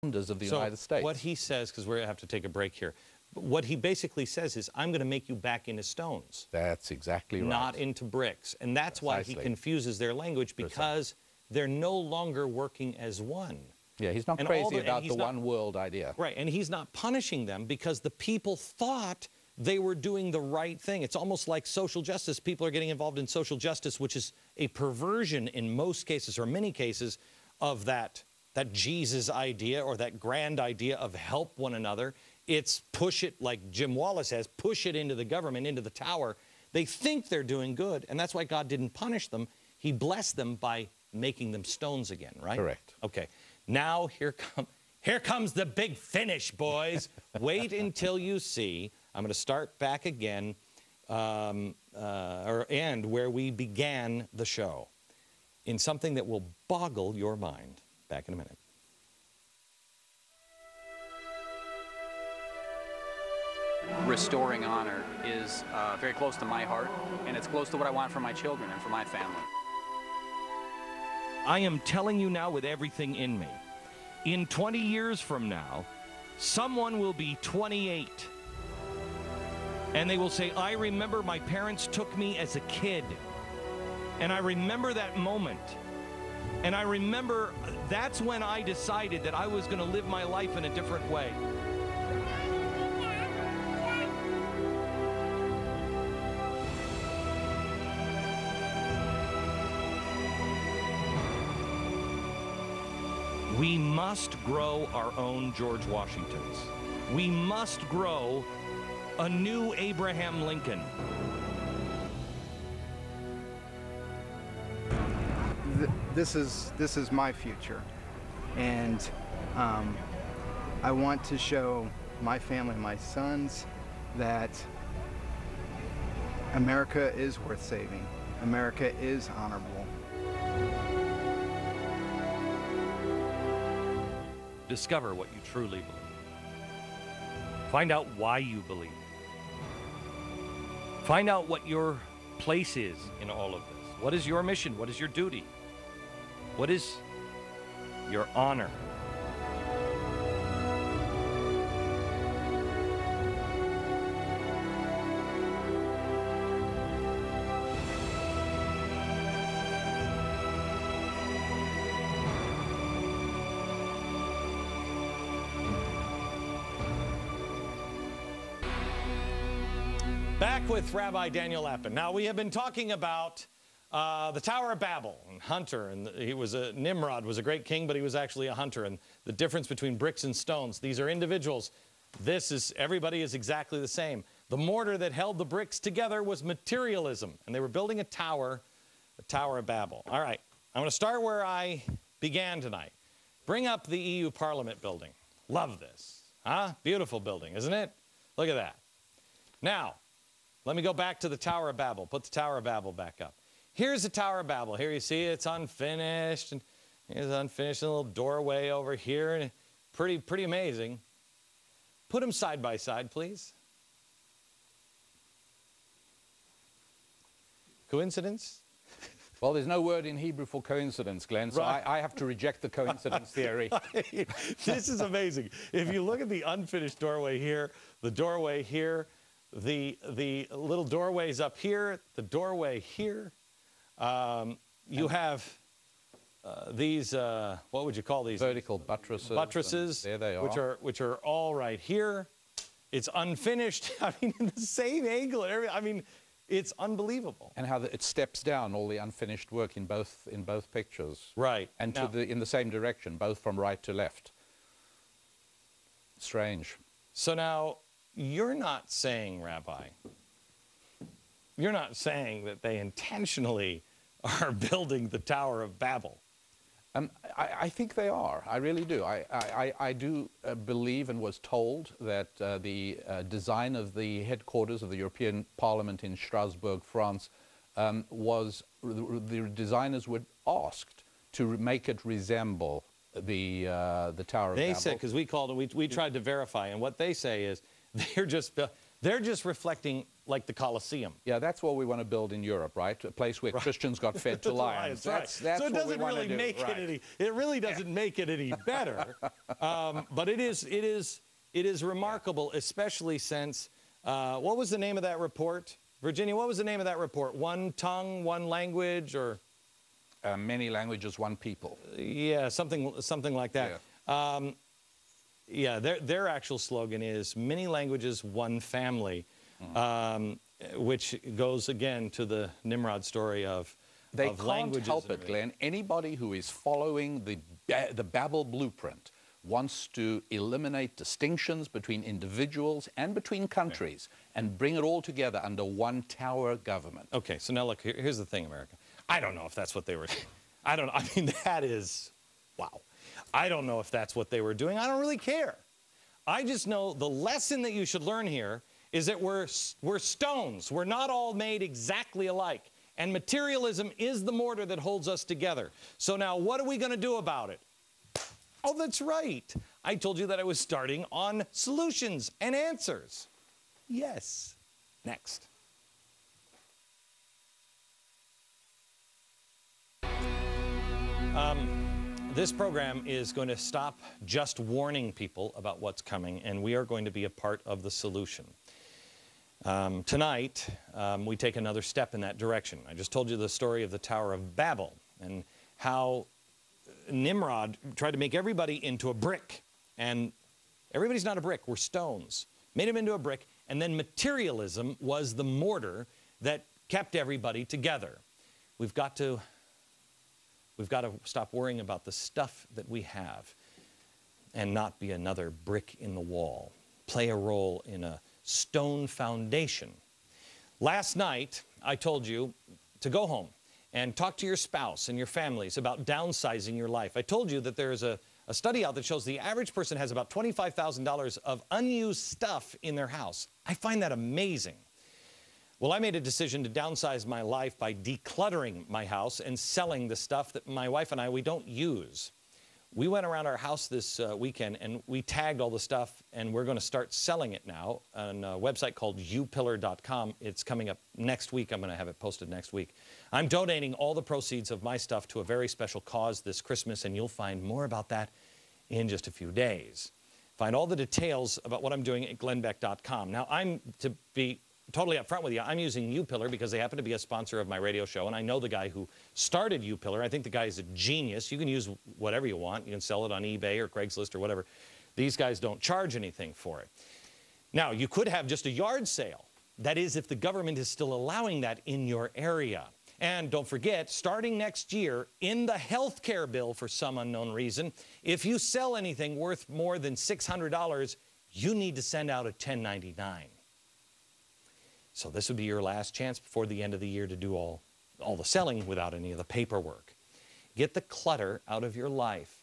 of the United States. What he says, because we're going to have to take a break here, what he basically says is, I'm going to make you back into stones. That's exactly right. Not into bricks. And that's why he confuses their language, because they're no longer working as one. Yeah, he's not crazy about the one world idea. Right, and he's not punishing them because the people thought they were doing the right thing. It's almost like social justice. People are getting involved in social justice, which is a perversion in most cases, or many cases, of that Jesus idea or that grand idea of help one another. It's push it, like Jim Wallace says, push it into the government, into the tower. They think they're doing good, and that's why God didn't punish them. He blessed them by making them stones again, right? Correct. Okay. Now here comes the big finish, boys. Wait until you see. I'm going to start back again, or end where we began the show, in something that will boggle your mind. Back in a minute. Restoring honor is very close to my heart, and it's close to what I want for my children and for my family. I am telling you now with everything in me, in 20 years from now, someone will be 28, and they will say, I remember my parents took me as a kid, and I remember that moment, and I remember that's when I decided that I was going to live my life in a different way. We must grow our own George Washingtons. We must grow a new Abraham Lincoln. This is my future, and I want to show my family, my sons, that America is worth saving. America is honorable. Discover what you truly believe. Find out why you believe. Find out what your place is in all of this. What is your mission? What is your duty? What is your honor? Back with Rabbi Daniel Lapin. Now, we have been talking about the Tower of Babel and Hunter, and Nimrod was a great king, but he was actually a hunter, and the difference between bricks and stones. These are individuals. Everybody is exactly the same. The mortar that held the bricks together was materialism, and they were building a tower, the Tower of Babel. All right, I'm going to start where I began tonight. Bring up the EU Parliament building. Love this. Huh? Beautiful building, isn't it? Look at that. Now, let me go back to the Tower of Babel. Put the Tower of Babel back up. Here's the Tower of Babel. Here you see it's unfinished. And here's unfinished, a little doorway over here. And pretty amazing. Put them side by side, please. Coincidence? Well, there's no word in Hebrew for coincidence, Glenn, so right. I have to reject the coincidence theory. This is amazing. If you look at the unfinished doorway here, the doorway here, the little doorways up here, the doorway here. You have these, what would you call these? Vertical buttresses. Buttresses. There they are. Which are all right here. It's unfinished. I mean, in the same angle and everything. I mean, it's unbelievable. And how it steps down all the unfinished work in both pictures. Right. And now, in the same direction, both from right to left. Strange. So now, you're not saying, Rabbi, you're not saying that they intentionally are building the Tower of Babel. I think they are. I really do. I do believe and was told that the design of the headquarters of the European Parliament in Strasbourg, France, the designers were asked to make it resemble the Tower of Babel. They said, because we tried to verify, and what they say is they're just They're just reflecting like the Colosseum. Yeah, that's what we want to build in Europe, right? A place where Christians got fed to lions. That's so it what we doesn't want really to do. make Right. it any. It really doesn't make it any better. But it is remarkable, especially since what was the name of that report, Virginia? What was the name of that report? One tongue, one language, or many languages, one people. yeah, something like that. Yeah. Yeah, their actual slogan is many languages, one family, which goes again to the Nimrod story of languages. They can't help it, Glenn. Anybody who is following the Babel blueprint wants to eliminate distinctions between individuals and between countries and bring it all together under one tower government. Okay, so now look, here's the thing, America. I don't know if that's what they were doing. I don't know. I mean, that is, wow. I don't know if that's what they were doing. I don't really care. I just know the lesson that you should learn here is that we're stones. We're not all made exactly alike. And materialism is the mortar that holds us together. So now what are we going to do about it? Oh, that's right. I told you that I was starting on solutions and answers. Yes. Next. This program is going to stop just warning people about what's coming, and we are going to be a part of the solution. Tonight, we take another step in that direction. I just told you the story of the Tower of Babel and how Nimrod tried to make everybody into a brick. And everybody's not a brick, we're stones. Made them into a brick, and then materialism was the mortar that kept everybody together. We've got to stop worrying about the stuff that we have and not be another brick in the wall. Play a role in a stone foundation. Last night, I told you to go home and talk to your spouse and your families about downsizing your life. I told you that there's a study out that shows the average person has about $25,000 of unused stuff in their house. I find that amazing. Well, I made a decision to downsize my life by decluttering my house and selling the stuff that my wife and I, we don't use. We went around our house this weekend and we tagged all the stuff, and we're going to start selling it now on a website called upillar.com. It's coming up next week. I'm going to have it posted next week. I'm donating all the proceeds of my stuff to a very special cause this Christmas, and you'll find more about that in just a few days. Find all the details about what I'm doing at glennbeck.com. Now, to be totally upfront with you, I'm using UPillar because they happen to be a sponsor of my radio show, and I know the guy who started UPillar. I think the guy is a genius. You can use whatever you want. You can sell it on eBay or Craigslist or whatever. These guys don't charge anything for it. Now, you could have just a yard sale. That is, if the government is still allowing that in your area. And don't forget, starting next year, in the health care bill, for some unknown reason, if you sell anything worth more than $600, you need to send out a 1099. So this would be your last chance before the end of the year to do all the selling without any of the paperwork. Get the clutter out of your life.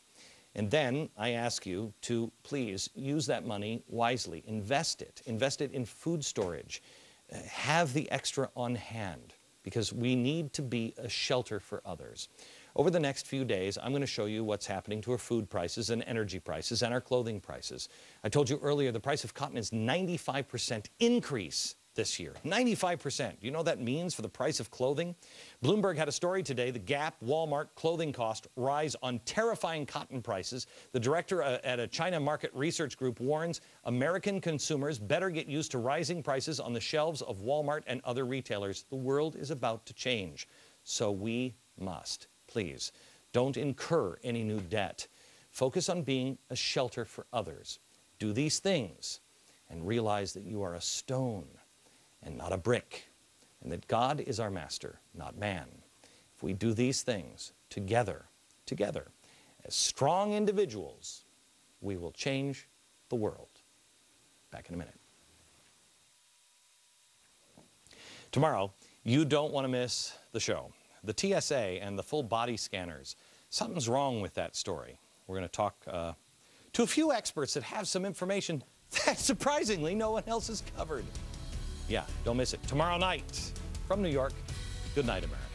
And then I ask you to please use that money wisely. Invest it. Invest it in food storage. Have the extra on hand, because we need to be a shelter for others. Over the next few days, I'm going to show you what's happening to our food prices and energy prices and our clothing prices. I told you earlier the price of cotton is 95% increase this year. 95%. Do you know what that means for the price of clothing? Bloomberg had a story today. The Gap, Walmart clothing cost rise on terrifying cotton prices. The director at a China market research group warns American consumers better get used to rising prices on the shelves of Walmart and other retailers. The world is about to change. So we must, please, don't incur any new debt. Focus on being a shelter for others. Do these things and realize that you are a stone and not a brick, and that God is our master, not man. If we do these things together, as strong individuals, we will change the world. Back in a minute. Tomorrow, you don't want to miss the show. The TSA and the full body scanners. Something's wrong with that story. We're going to talk to a few experts that have some information that surprisingly no one else has covered. Yeah, don't miss it. Tomorrow night from New York. Good night, America.